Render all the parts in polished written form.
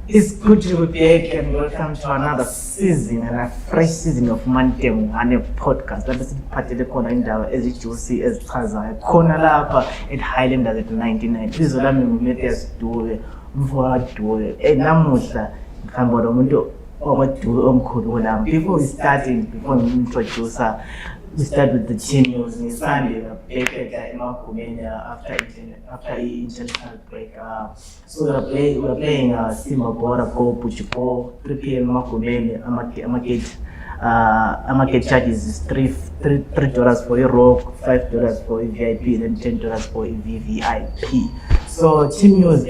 It's good to be back and welcome to another season and a fresh season of Mantem and a podcast. That is part of the corner in the as it you see as Taza. Corner lapa at Highlanders at 99. This is what I'm going to do. Before we introduce her, we start with the team news. Sunday, back at after international break. So we're playing Simba Bora Go Puchuko, 3 p.m. Market charges is $3 for a rock, $5 for a VIP, and $10 for a VVIP. So team news,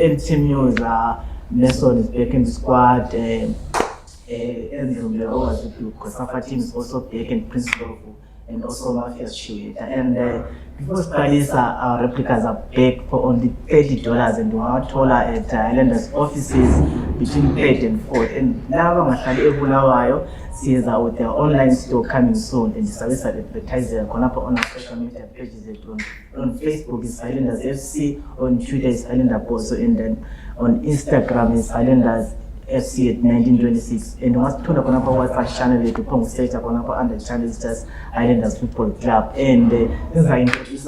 Nelson is back in the squad. Kosafa team is also back in principal and also Mafia Shuita. And before studies, our replicas are back for only $30 and we are taller at Islanders offices between 3rd and 4th. And now Bulawayo says with their online store coming soon and the service advertiser on our social media pages on Facebook is Islanders FC, on Twitter is Islander Boso, and then on Instagram is Islanders FC at 1926, and what's told upon our WhatsApp channel to Pong State upon our under channel is just Islanders Football Club. And this I introduce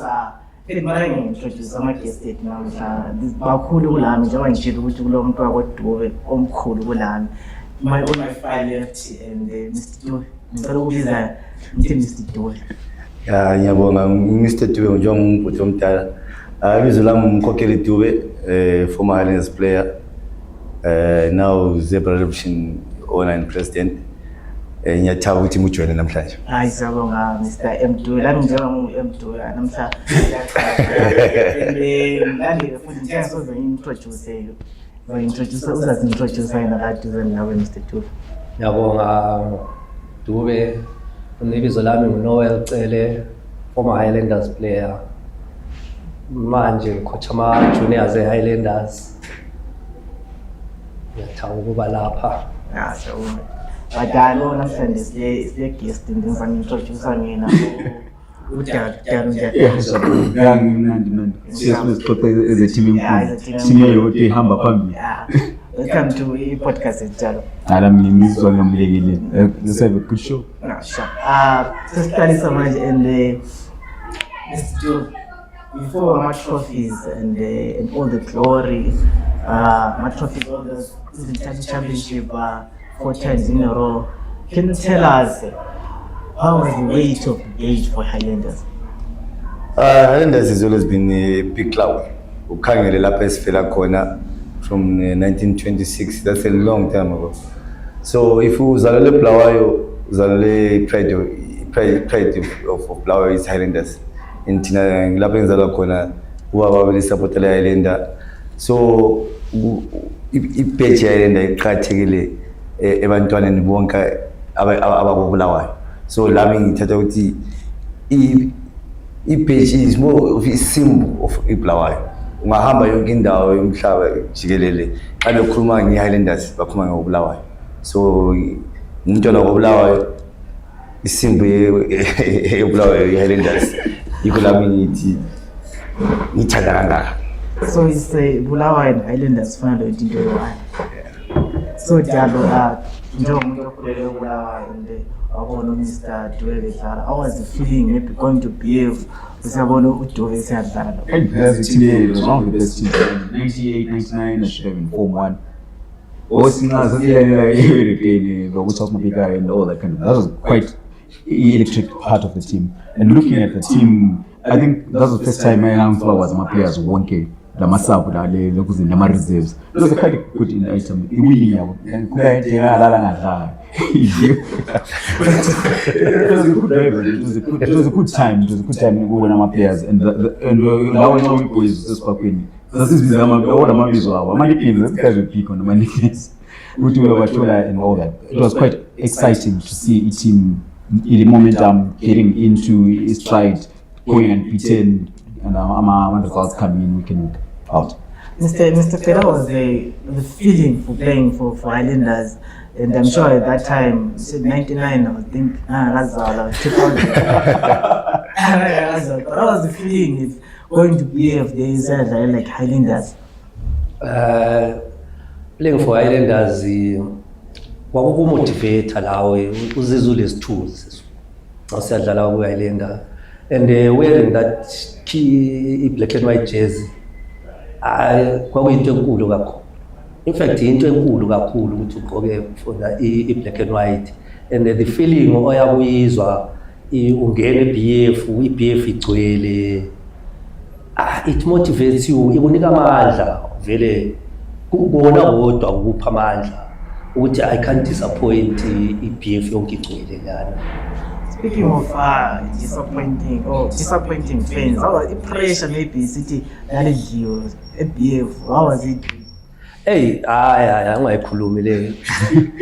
my guest now. This Bakulu Lam, Joan Chilum, my own file left, and Mr. Mr. Tube, John Putumta, Vizulam Kokeli Tube, former Highlanders player. Now Zebra Revolution online president Nyatabuti Muchwe namhlanje. Hayi siyabonga Mr. M2 la njengoba M2 namhla ngale futhi njengoba uzointroduce uzazintroduce yena kade nawe Mr. Tube. Ngiyabonga Dube, ibizo lami nguNoel Cele, former Highlanders player. Manje coach ama juniors eHighlanders. Ngiyathokoza lapha. So but I know namhlanje siye guest ngizama introduce mina Welcome to the podcast Njalo. Let's have a good show. Sure. So study so much and let's do before my trophies and all the glory. My trophies, all the championship 4 times in a row. Can you tell us how was the weight of the age for Highlanders? Highlanders has always been a big club. Ukhangele lapha esifela khona from 1926. That's a long time ago. So if uzalele Bulawayo, uzalele pride of Bulawayo is Highlanders. In Tina lapha ngizalwa khona ubaba wami supportela Highlander. So ipage Highlander iqhathekile ebantwaneni bonke ababulawayo. So lami ngithatha ukuthi ipage is more of a symbol of Bulawayo. Ungahamba yonke indawo yomhlaba jikelele xa bekhuluma ngeHighlanders bakhuluma ngobulawayo. So umntwana wobulawayo isymbol yobulawayo iHighlanders yikho lami ngithi ngithanda kangaka. So it's Bulawayo and Highlanders finally into one. So Njalo njengomuntu okhulele Bulawayo and wabona Mr. Dube edlala, how was the feeling maybe going to behave usiyabona uDube esiyadlala? It was one of the best teams. 98, 99, I should have been Form 1. And all that kind of. That was quite electric part of the team. And looking at the team, I think that was the first time I was my players wonke. The masabu the reserves. It was a quite good item. It was a good time. It was a good time when my players and now I know people is just fucking. This is the and all that. It was quite exciting to see a team in the momentum getting into its stride, going and pretend, and when the results come in, we can out. Mr. Fela was the feeling for playing for Highlanders, and I'm sure at that time, you said 99, I would think, Razala, 2000. But how was the feeling if going to BF, they said like Highlanders? playing for Islanders kwakumotivator lawe uzizwe lesithuzi xa siyadlala ku Islander and wearing that key black and white jersey kwakuyinto enkulu kakhulu. In fact into enkulu kakhulu ukuthi ugqoke for the black and white and the feeling oyabuyizwa ungena eBF iBF igcwele it motivates you, ikunika amandla vele kubona kodwa ukupha amandla ukuthi I can't disappoint iBF yonke igcwele lana. Speaking of disappointing fans, how was the pressure maybe City yalidliwe eBF? How was it? Hey, angayikhulumi le.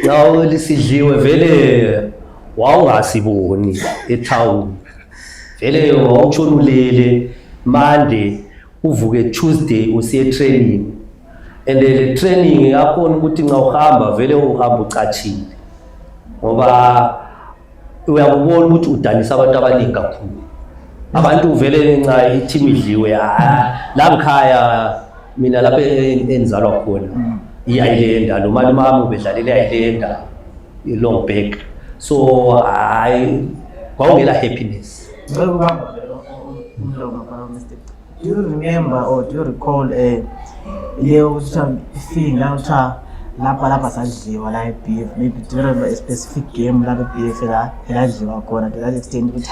Nawo lisidliwe vele wawungasiboni etown. Vele wawutshonulele Monday uvuke Tuesday usiye training. And the training yakhona ukuthi nxa uhamba vele uhamba ucachile. Ngoba uyakubona ukuthi udanisa abantu abaningi kakhulu. Abantu vele nxa i-team idliwe la ngikhaya mina lapha enzalwa khona i-Islander lo mali mama ubedlalela i-Islander long back. So kwawungela happiness. Do you remember or do you recall leyo thing lapha sadliwa la eBF? Maybe do you remember a specific game lapha eBF la eladliwa khona to that extent ukuthi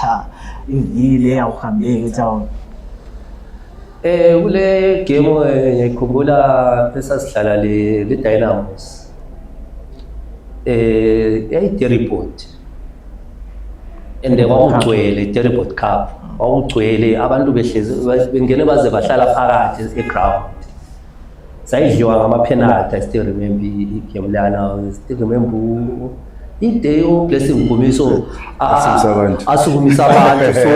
ivile awuhambeki etown? Kule game ngiyakhumbula esasidlala le Dynamos Terryport and kwakugcwele Terryport Cup kwakugcwele abantu behlezi bengene baze bahlala phakathi eground. Sayidliwa ngama-penalty. I still remember igame lana. I still remember ide uBlessing Mgumiso asukumisa abantu so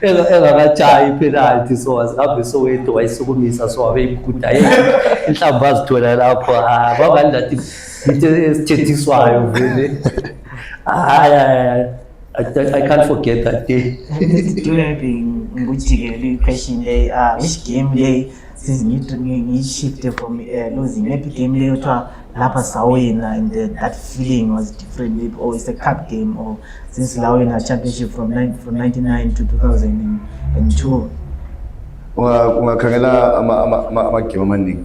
engakatshayi ipenalty so asihambe Soweto wayisukumisa so wabeyiguda inhlamba azithola lapho kwangani lathi sithethiswayo vele. I can't forget that day. Do you remember question which game day since you shifted from losing maybe game later lapha sawina and that feeling was different maybe, or it's a cup game, or since lawina championship from 99 to 2002? Ungakhangela amagame amaningi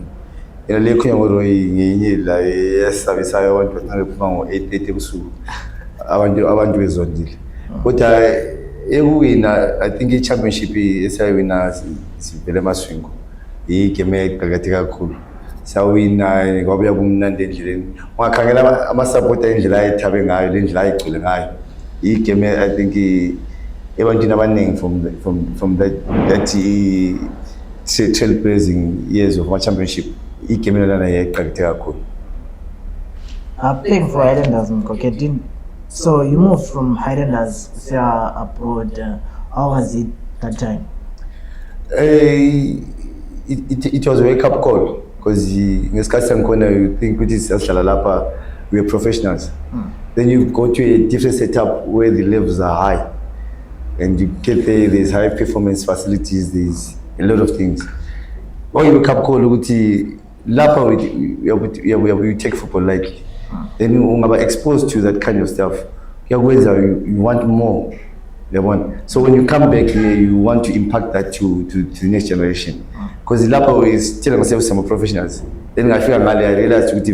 le khona ngoroyi ngenye la yesabisayo abantu bathanda ngo 8 ebusuku abantu bezondile kodwa ekuwina I think i-championship esayawina sivele emaswingo igame eqakatheke kakhulu sawina kwabuya kumnandi endleleni. Ungakhangela ama-supporter indlela ayithabe ngayo le ndlela ayigcile ngayo igame I think ebantwini abaningi from that trailblazing years of our championship igame lana eqakatheke kakhulu. Playing for Highlanders Mkhoketin, so you moved from Highlanders abroad. How was it that time? It was a wake-up call because ngesikhathi sangikhona you think ukuthi siyahlala lapha we are professionals. Then you go to a different setup where the levels are high and you get there's high performance facilities, there's a lot of things. When you wake-up call ukuthi lapha we take football lightly. Then you are exposed to that kind of stuff. You want more. So when you come back here, you want to impact that to the next generation. Because the Lapo is telling myself some professionals. Then I feel I realized I'm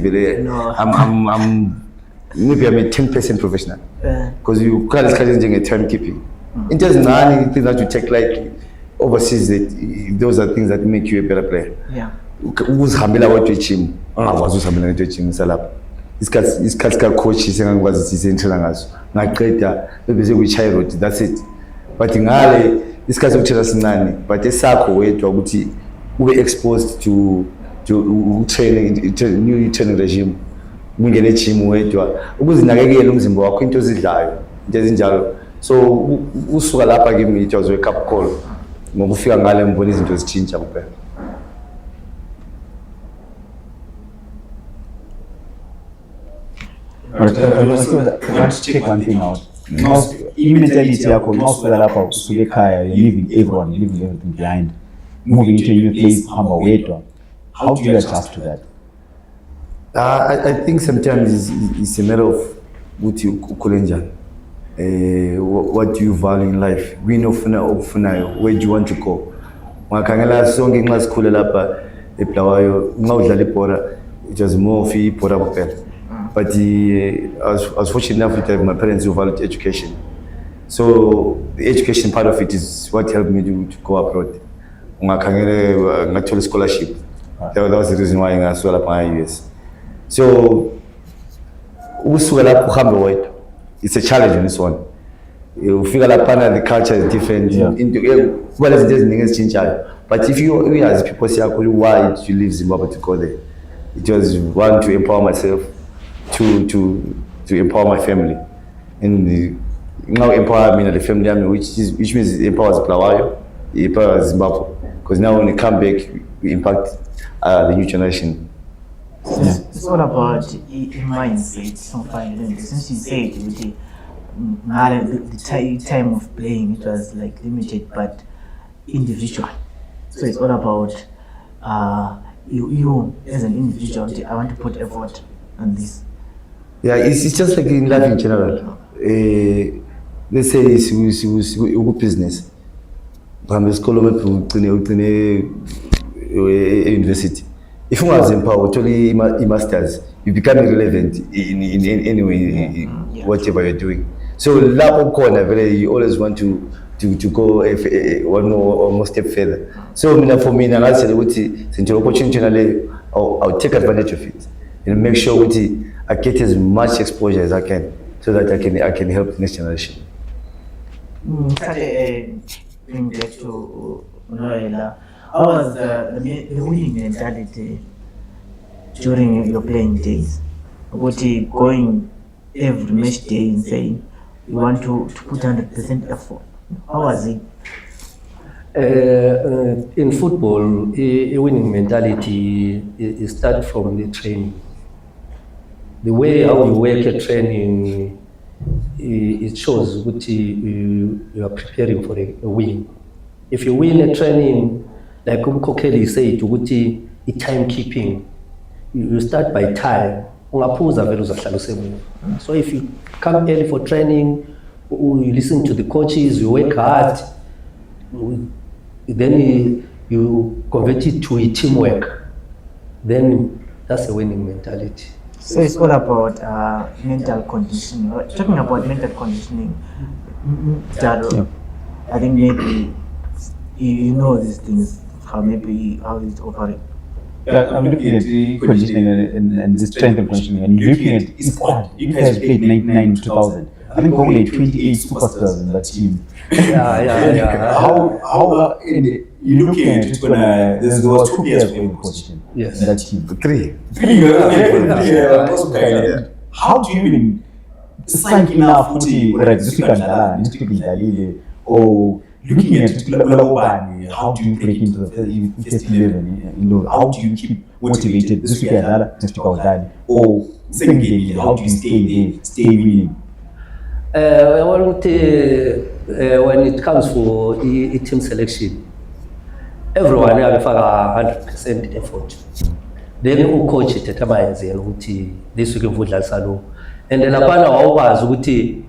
maybe I'm a 10% professional. Because you can't discuss a timekeeping. It doesn't anything that you take lightly. Overseas, those are things that make you a better player. Yeah. Who's Hamila what you team? Who's Hamila what you team? Salap. Isikhathi ka-coach sengangikwazi sisentrela ngaso ngaqeda bebese kwi-Chirot, that's it. But ngale isikhathi sokuthela sincane but esakho wedwa ukuthi ube exposed to new training regime, ungene gym wedwa ukuzinakekela umzimba wakho into ezidlayo into ezinjalo. So usuka lapha kimi it was a wake up call ngokufika ngale ngibona izinto zitshintsha kuphela. But I want to check one thing out. Mentality yako, mawufika lapha usuke ekhaya, you're leaving everything behind, moving into a new place, hamba wedwa. How do you adjust to that? I think sometimes it's a matter of ukuthi ukhule njani. What do you value in life? Wini ofunayo, where do you want to go? Ngakhangela sonke nxa sikhule lapha eBulawayo nxa udlala ibhola, it was more of ibhola kuphela. But I was fortunate enough to have my parents who valued education. So the education part of it is what helped me to go abroad. Ngakhangela ngathola scholarship. That was the reason why I swallowed my US. So usuka lapho uhambe wedwa. It's a challenge in this one. You figure that the culture is different. But if you as people say, why did you leave Zimbabwe to go there? It was one to empower myself, to empower my family, and now empower me and the family, which means it empowers Bulawayo, it empowers Zimbabwe. Because now when we come back, we impact the new generation. It's all about mindset. Since you said the time of playing, it was like limited, but individual. So it's all about you as an individual. I want to put effort on this. Yeah, it's just like in life in general. Let's say it's a business. I'm a scholar university. If you are empowered, only masters, you become irrelevant in any way, whatever you're doing. So, you always want to go one or more step further. So, for me, I said, since your opportunity, I'll take advantage of it and make sure I get as much exposure as I can, so that I can help the next generation. Going back to Noela, how was the winning mentality during your playing days? About going every match day and saying you want to put 100% effort. How was it? In football, a winning mentality is start from the training. The way how you work at training, it shows what you are preparing for a win. If you win a training, like Kokeli said, timekeeping, you start by time. So if you come early for training, you listen to the coaches, you work hard, then you convert it to a teamwork, then that's a winning mentality. So it's all about mental conditioning. Talking about mental conditioning, I think maybe you know these things, how it operates. I'm looking at the conditioning and the strength and conditioning, and looking at squad. You guys played 99 2000. I think only 28 superstars in that team. Yeah. How you're looking at it when there was 2 players playing the position in that team. Three. How do you even sign enough or looking at it, how do you break into the first 11? How do you keep motivated this week next week or how do you stay winning? When it comes for team selection, everyone has 100% effort. Then coach determines this week ngidlala salo, and then lapana wawazi ukuthi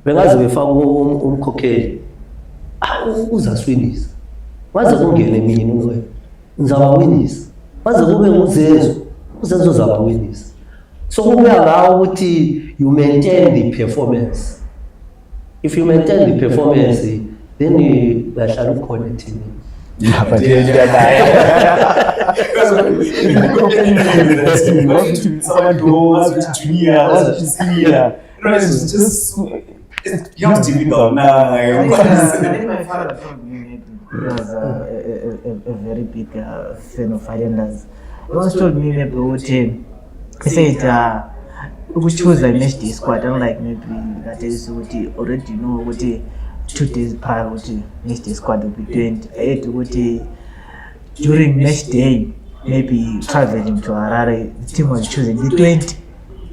bengaze befaka umkhokheli uzaswinisa waze kungene mina wewe ngizabawinisa waze kube uzenzo uzabawinisa. So kubuya ngawo ukuthi you maintain the performance. If you maintain the performance, then you are ukhona team. Yeah, but My father told me he was a very big fan of Highlanders. He always told me maybe he said we choose a match day squad, unlike maybe that is what he already know what 2 days prior what match day squad will be doing. I had to during match day, maybe traveling to Harare, the team was chosen. The 20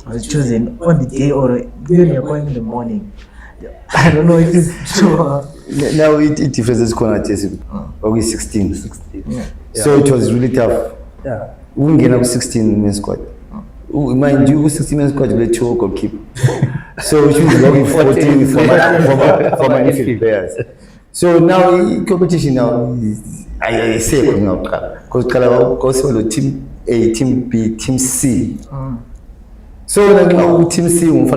was chosen on the day or when you're going in the morning. I don't know if it's true. Now it differs only 16. Yeah. So it was really tough. Yeah. We didn't get 16 in the squad. mind you, 60 minutes squad with 2 goalkeeper. So which means looking 14 for my midfield players. So now competition now I say now because the team A, team B, team C. So like team C, you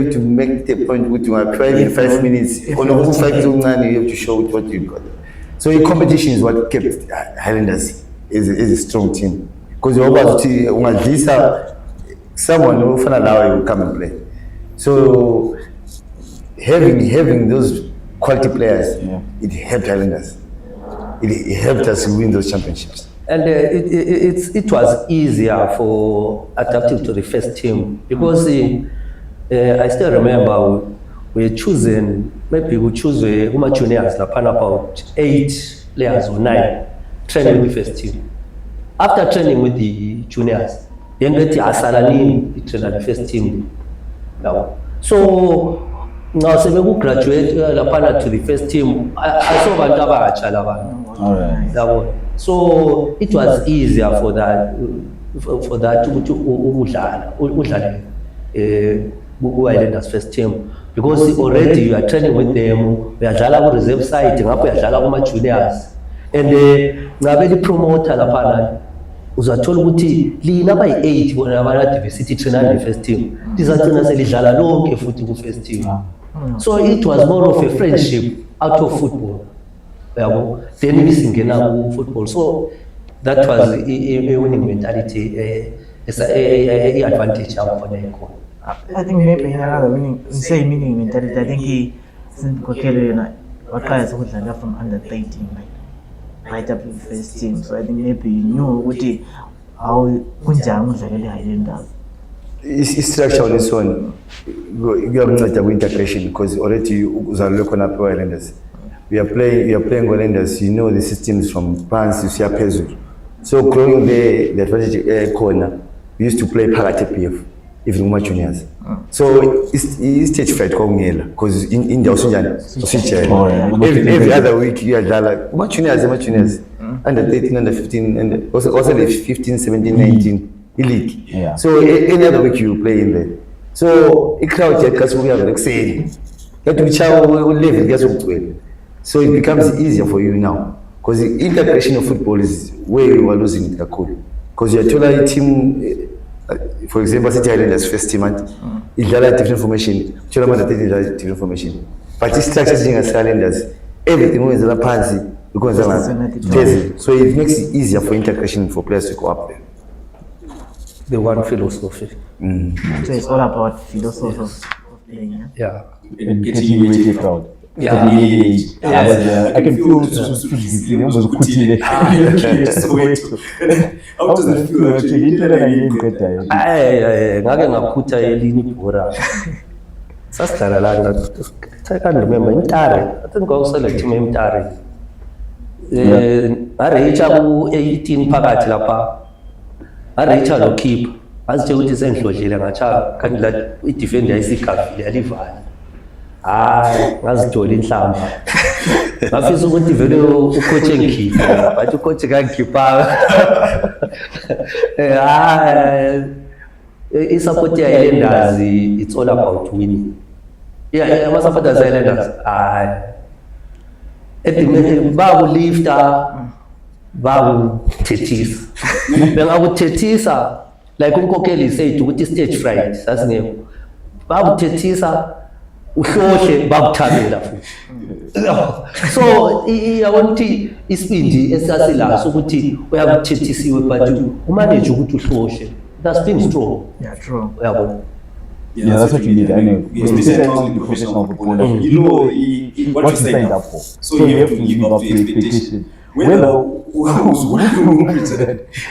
have to make the point with you are trying in 5 minutes. On 5 minutes, you have to show what you got. So the competition is what kept Highlanders is a strong team. Because you're about to someone who will come and play. So having those quality players, it helped Highlanders. It helped us win those championships. And it was easier for adapting to the first team because I still remember we choosing, maybe we choose juniors about 8 players or 9 training with the first team. After training with the juniors, then get the train the first team. Now, so now we graduate to the first team. I saw Alright. So it was easier for that to Highlanders first team because already you are training with them. We are jala reserve site, we are jala juniors, and the promoter lapana. Uzathola ukuthi lina by 8 bona abana diversity trainer the first team lizathina selidlala lonke futhi ku first team. So it was more of a friendship out of football yabo then isingena ku football. So that was a winning mentality, a advantage for them. I think maybe another winning mentality. I think he since Kokele tries to from under 13 right up to the first team. So I think maybe you knew how Highlanders. It's structure on this one. You have not a integration because already you are looking at Highlanders. We are playing Highlanders. You know the systems from Pans to Siapezu. So growing the advantage corner, we used to play Parate PF, even more juniors. So it's stage fight because in the every other week you are like much juniors, under 13, under 15, and also the 15, 17, 19 league. Yeah. So any other week you play in there. So it crowd because we have like saying that we live. So it becomes easier for you now because the integration of football is where you are losing the code because you are telling a team. For example, City Highlanders first team and it has different formation. Children has different formation. But this structure is as Highlanders. Everything is a pansy because so it makes it easier for integration for players to go up there. The one philosophy. So it's all about philosophy of playing. Yeah. And getting away to the crowd. Yeah. I can feel how does that feel actually? Ngake ngaphutha elinye ibhora. Sasidlala lana. I can't remember Mtare. I think kwasele team eMtare. Arecha ku 18 phakathi lapha. Arecha lo keeper. Asithe ukuthi sengidlodlile ngacha kanti la i-defender isigavile yalivala. Ngazithola inhlamba. Ngafisa ukuthi vele ucoach engikhipha, but ucoach kangikhipha. I-support Highlanders, it's all about winning. Yeah, ama-supporters Highlanders, bakulifta, bakuthethisa. Bengakuthethisa, like umkhokheli said ukuthi stage fright, sasingekho. Bakuthethisa uhlohle bakuthabela futhi. So iyabona ukuthi isibindi esasila ukuthi uyakuthethisiwe but umanage ukuthi uhlohle. That's being strong. Yeah, true. Uyabona. Yeah, that's what you need. I know. Especially the professional footballer. You know what you signed up for. So you have to live up to the expectation. Whether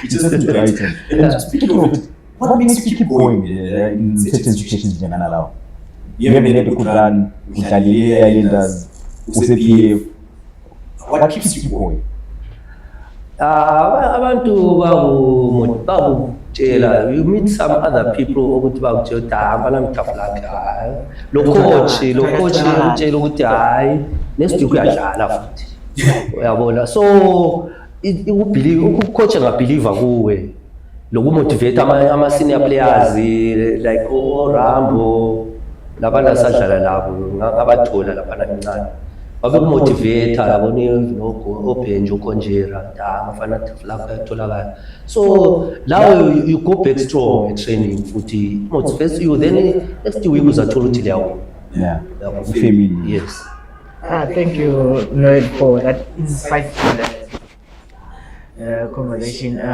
it's just the item. And speaking of it, what makes you keep going in certain situations you can allow? You haven't had a good run, Italy, Highlanders, UCPF. What keeps you going? Abantu bakutshela, you meet some other people ukuthi bakutshela hambana mthafulaka. Lo coach utshela ukuthi hayi next week uyadlala futhi. Uyabona. So ubelieve ucoach angabelieve kuwe. lokumotivate ama-senior players like Rambo labana sadlala labo ngabathola laphana kancane babekumotivate yabona oBenji uKonjera ngafana lapha etholakala. So now you go back strong at training futhi motivate you, then next week uzathola ukuthi liyawo. Yeah. Family. Yes. Thank you, Noel, for that insightful conversation. There's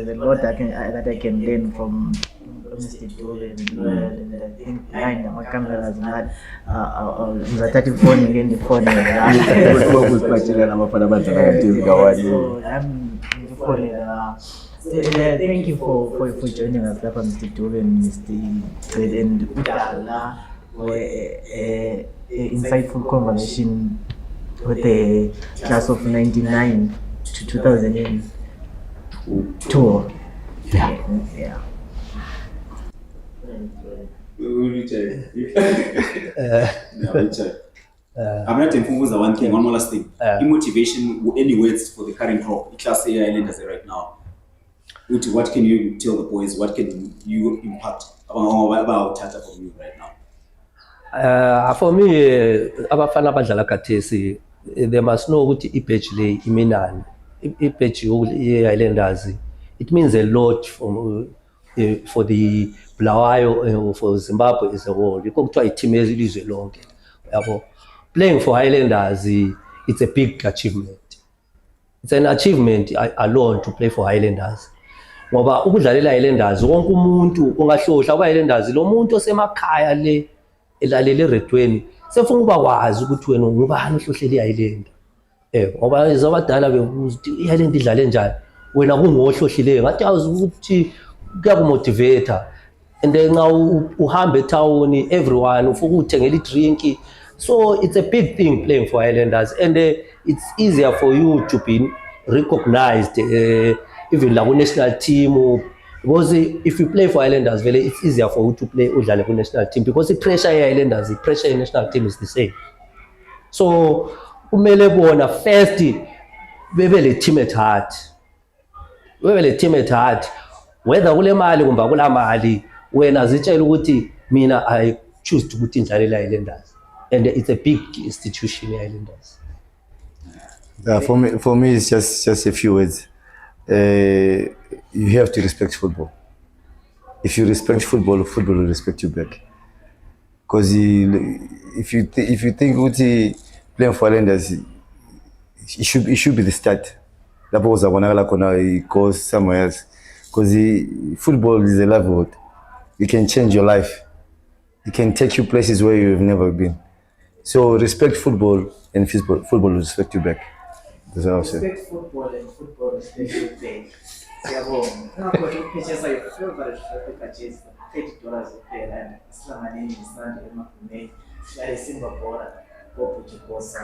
a lot that I can learn from Mr. Dube and I think behind the cameras and that. I'm phone again the phone. Thank you for joining us, Mr. Dube and Mr. Fred and Udala, for an insightful conversation with the class of 99 to 2002. Yeah. I'm not informed one thing, one more last thing. Motivation, any words for the current crop, Class A Islanders right now? What can you tell the boys? What can you impact about Tata for you right now? For me, abafana abadlala khathesi, they must know ukuthi i-badge le iminani. I-badge ye-Islanders, it means a lot for the Bulawayo, for Zimbabwe as a whole. Yikho kuthiwa i-team yelizwe lonke. Yabo. Playing for Highlanders, it's a big achievement. It's an achievement alone to play for Highlanders. Ngoba ukudlalela Highlanders wonke umuntu ongahlohla kwa-Highlanders lo muntu osemakhaya le elalele eredweni sefuna ukuba kwazi ukuthi wena ngubani ohlohlele i-Highlander. Ngoba izabadala bebuza ukuthi i-Highlander idlale njani, wena kungohlohlileyo ngathi awuzi ukuthi kuyakumotivate. And then now uhambe etawuni, everyone ufuna ukuthengela i-drink. So it's a big thing playing for Highlanders, and it's easier for you to be recognized even like national team, because if you play for Highlanders, it's easier for you to play udlale ku national team because the pressure Highlanders, the pressure in national team is the same. So kumele bona first bebe le team at heart, whether kule mali kumba kula mali wena zitshela ukuthi mina I choose to ukuthi ngidlalela Highlanders, and it's a big institution Highlanders. For me it's just a few words. You have to respect football. If you respect football, football will respect you back. Because if you think playing for Highlanders, it should be the start. That was it goes somewhere else. Because football is a livelihood. It can change your life. It can take you places where you've never been. So respect football, and football will respect you back. That's what I'll say. Respect football and football respect you back. Purchase your favorite purchase $30 a pair and Islam and Sunday, Simba Bora, go put your course.